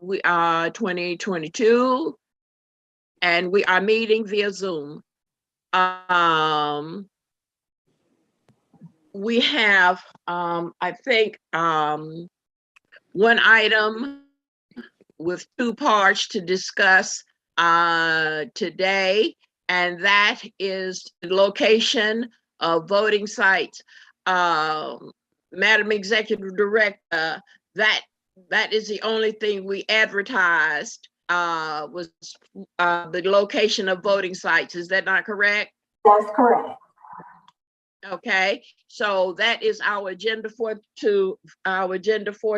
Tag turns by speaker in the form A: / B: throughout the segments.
A: we are 2022, and we are meeting via Zoom. We have, I think, one item with two parts to discuss today, and that is the location of voting sites. Madam Executive Director, that is the only thing we advertised was the location of voting sites. Is that not correct?
B: That's correct.
A: Okay, so that is our agenda for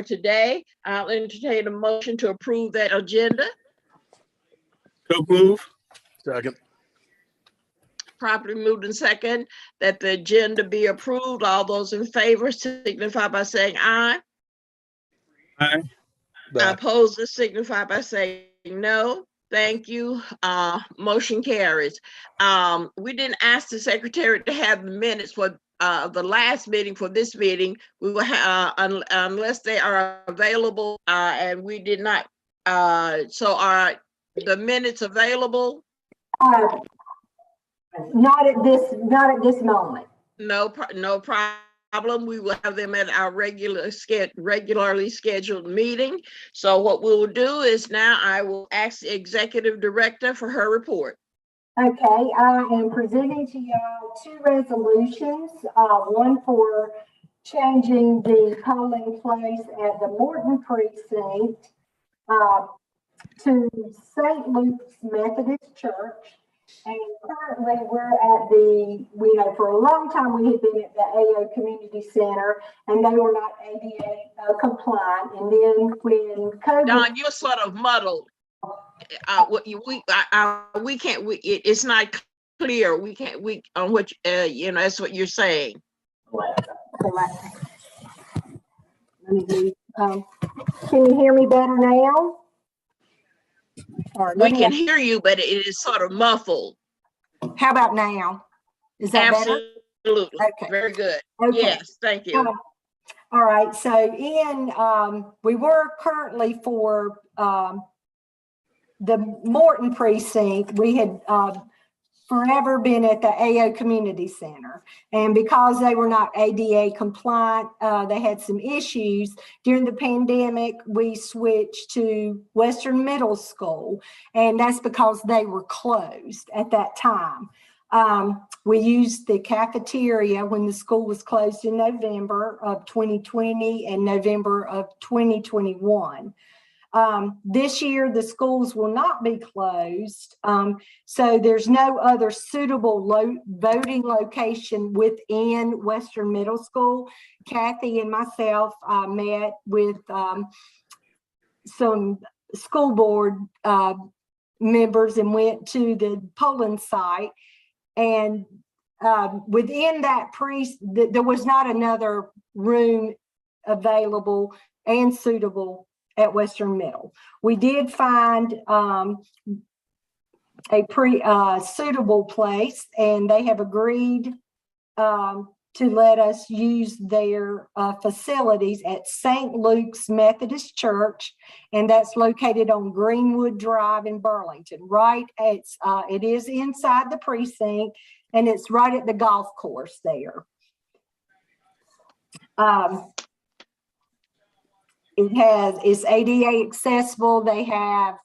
A: today. I'll entertain a motion to approve that agenda.
C: So move. Second.
A: Properly moved and second that the agenda be approved. All those in favor signify by saying aye.
C: Aye.
A: Opposed signify by saying no. Thank you. Motion carries. We didn't ask the secretary to have the minutes for the last meeting. For this meeting, we will have unless they are available, and we did not. So are the minutes available?
B: Not at this moment.
A: No problem. We will have them at our regularly scheduled meeting. So what we will do is now I will ask the executive director for her report.
B: Okay, I am presenting to y'all two resolutions. One for changing the polling place at the Morton precinct to St. Luke's Methodist Church. And currently we're at for a long time we had been at the AO Community Center, and they were not ADA compliant. And then when COVID—
A: Don, you're sort of muddled. It's not clear. On which, that's what you're saying.
B: Can you hear me better now?
A: We can hear you, but it is sort of muffled.
B: How about now? Is that
A: absolutely
B: better? Okay.
A: Very good.
B: Okay.
A: Yes, thank you.
B: All right, so we were currently for the Morton precinct. We had forever been at the AO Community Center, and because they were not ADA compliant, they had some issues. During the pandemic, we switched to Western Middle School, and that's because they were closed at that time. We used the cafeteria when the school was closed in November of 2020 and November of 2021. This year, the schools will not be closed, so there's no other suitable voting location within Western Middle School. Kathy and myself met with some school board members and went to the polling site, and within that there was not another room available and suitable at Western Middle. We did find a suitable place, and they have agreed to let us use their facilities at St. Luke's Methodist Church, and that's located on Greenwood Drive in Burlington. Right, it is inside the precinct, and it's right at the golf course there. It's ADA accessible. They have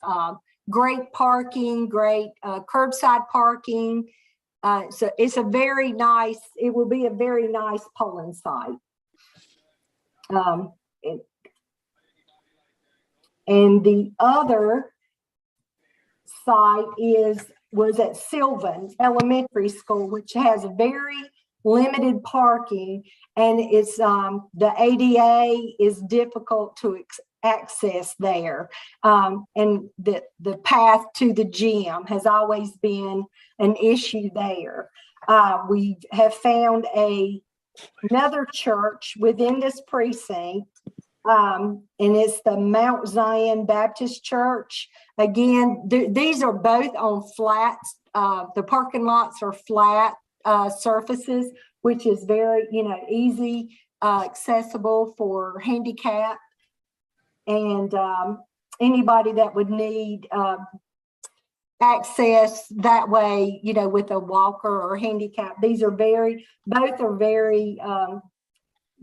B: great parking, great curbside parking. So it's it will be a very nice polling site. And the other site was at Sylvan Elementary School, which has a very limited parking, and it's the ADA is difficult to access there, and the path to the gym has always been an issue there. We have found another church within this precinct, and it's the Mount Zion Baptist Church. Again, these are both on flats. The parking lots are flat surfaces, which is very, easy, accessible for handicap. And anybody that would need access that way, you know, with a walker or handicap. These are both are very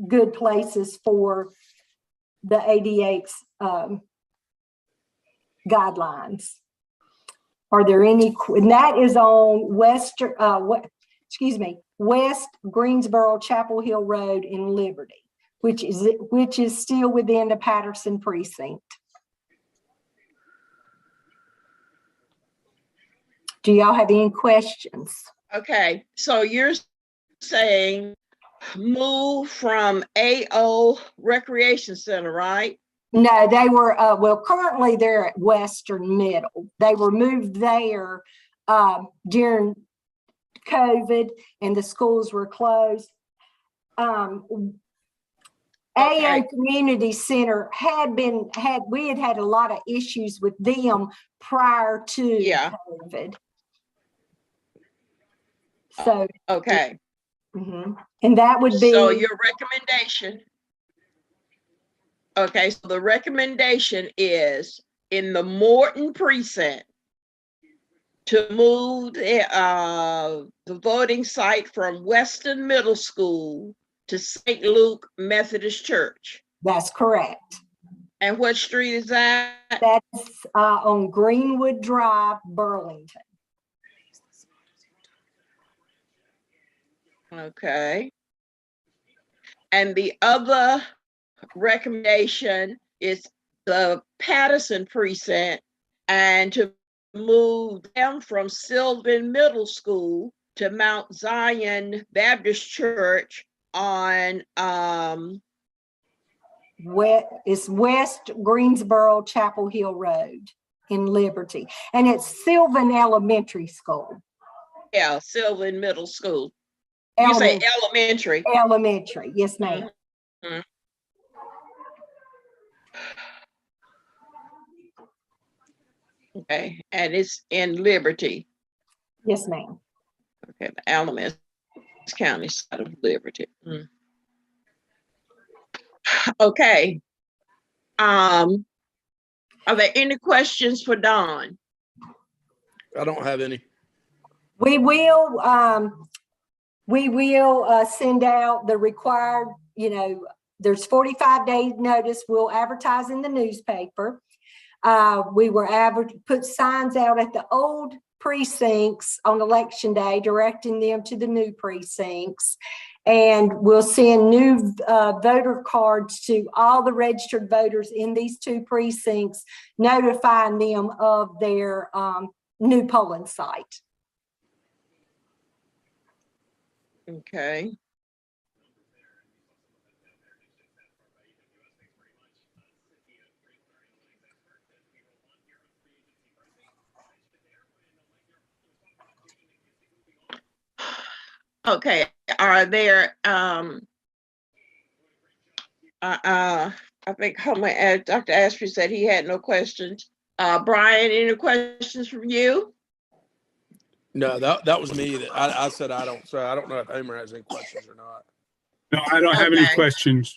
B: good places for the ADA guidelines. Are there any, and that is on West Greensboro Chapel Hill Road in Liberty, which is still within the Patterson precinct. Do y'all have any questions?
A: Okay, so you're saying move from AO Recreation Center, right?
B: No, they were, well, currently they're at Western Middle. They were moved there during COVID and the schools were closed. AO Community Center we had had a lot of issues with them prior to COVID. So,
A: okay.
B: And that would be.
A: So your recommendation. Okay, so the recommendation is in the Morton precinct to move the voting site from Weston Middle School to St. Luke Methodist Church.
B: That's correct.
A: And what street is that?
B: That's on Greenwood Drive, Burlington.
A: Okay. And the other recommendation is the Patterson precinct and to move them from Sylvan Middle School to Mount Zion Baptist Church on
B: It's West Greensboro Chapel Hill Road in Liberty, and it's Sylvan Elementary School.
A: Yeah, Sylvan Middle School. You say elementary.
B: Elementary, yes, ma'am.
A: Mm-hmm. Okay, and it's in Liberty.
B: Yes, ma'am.
A: Okay, the Alamance County side of Liberty. Okay. Are there any questions for Dawn?
C: I don't have any.
B: We will send out the required, you know, there's 45-day notice. We'll advertise in the newspaper. We were put signs out at the old precincts on election day, directing them to the new precincts. And we'll send new voter cards to all the registered voters in these two precincts, notifying them of their new polling site.
A: Okay. Okay, are there, I think Dr. Ashby said he had no questions. Brian, any questions from you?
C: No, that was me. I said I don't know if Homer has any questions or not.
D: No, I don't have any questions.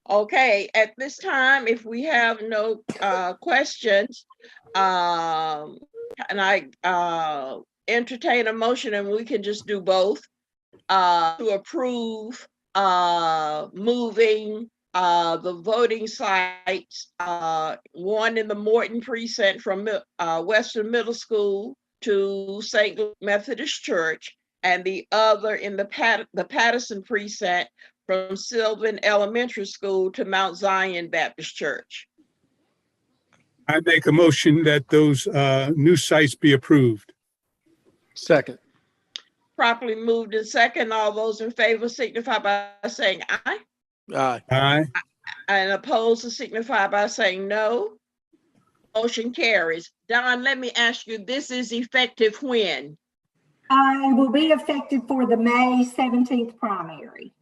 A: Okay, at this time, if we have no questions, and I entertain a motion, and we can just do both, to approve moving the voting sites, one in the Morton precinct from Western Middle School to St. Luke Methodist Church, and the other in the Patterson precinct from Sylvan Elementary School to Mount Zion Baptist Church.
D: I make a motion that those new sites be approved.
C: Second.
A: Properly moved and second. All those in favor signify by saying aye.
C: Aye.
D: Aye.
A: And opposed to signify by saying no. Motion carries. Don, let me ask you, this is effective when?
B: It will be effective for the May 17th primary.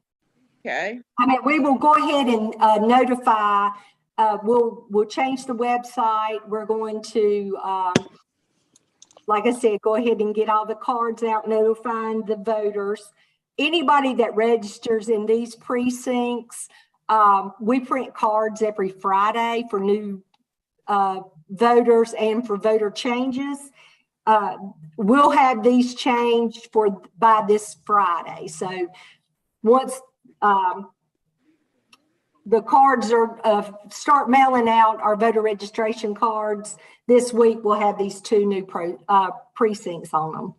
A: Okay.
B: I mean, we will go ahead and notify. We'll change the website. We're going to, like I said, go ahead and get all the cards out, notifying the voters. Anybody that registers in these precincts, We print cards every Friday for new voters and for voter changes. We'll have these changed by this Friday. So once the cards are start mailing out our voter registration cards this week, we'll have these 2 new precincts on them.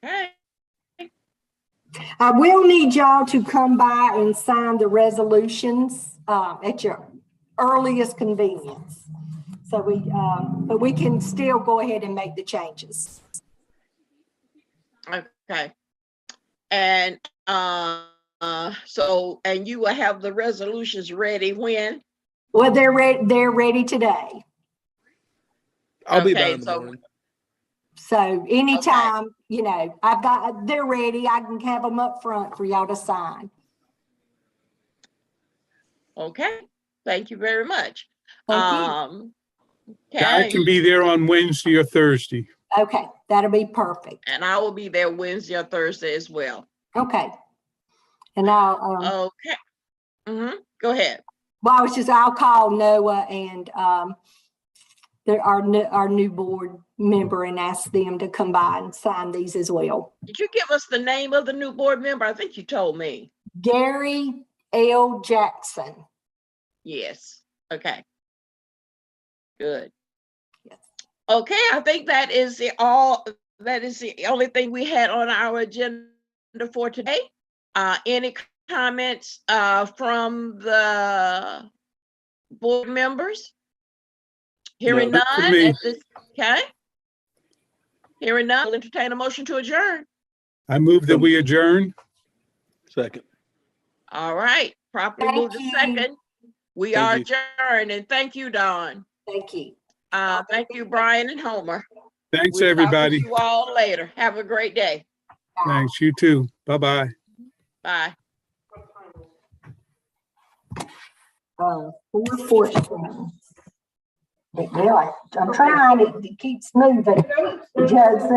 A: Okay.
B: I will need y'all to come by and sign the resolutions at your earliest convenience. So but we can still go ahead and make the changes.
A: Okay. And so, and you will have the resolutions ready when?
B: Well, they're ready today.
C: I'll be
A: Okay,
C: by in the
A: so-
C: morning.
B: So anytime, you know, they're ready. I can have them up front for y'all to sign.
A: Okay, thank you very much.
B: Thank
D: I
A: Okay,
D: can be there on Wednesday or Thursday.
B: you. Okay, that'll be perfect.
A: and I will be there Wednesday or Thursday as well.
B: Okay. And I'll,
A: Okay. Go ahead.
B: well, I'll call Noah and our new board member and ask them to come by and sign these as well.
A: Did you give us the name of the new board member? I think you told me.
B: Gary L. Jackson.
A: Yes. Okay. Good.
B: Yes.
A: Okay, I think that is the only thing we had on our agenda for today. Any comments from the board members? Hearing
D: No,
A: none.
D: not for me.
A: Okay. Hearing none, I'll entertain a motion to adjourn.
D: I move that we adjourn.
C: Second.
A: All right, properly
B: Thank
A: moved to
B: you.
A: second. We
C: Thank
A: are
C: you.
A: adjourned, and thank you, Dawn.
B: Thank you.
A: Thank you, Brian and Homer.
D: Thanks,
A: We'll talk with
D: everybody.
A: you all later. Have a great day.
D: Thanks, you too. Bye-bye.
A: Bye.
B: 4:14. Well, I'm trying, it keeps moving. Judson.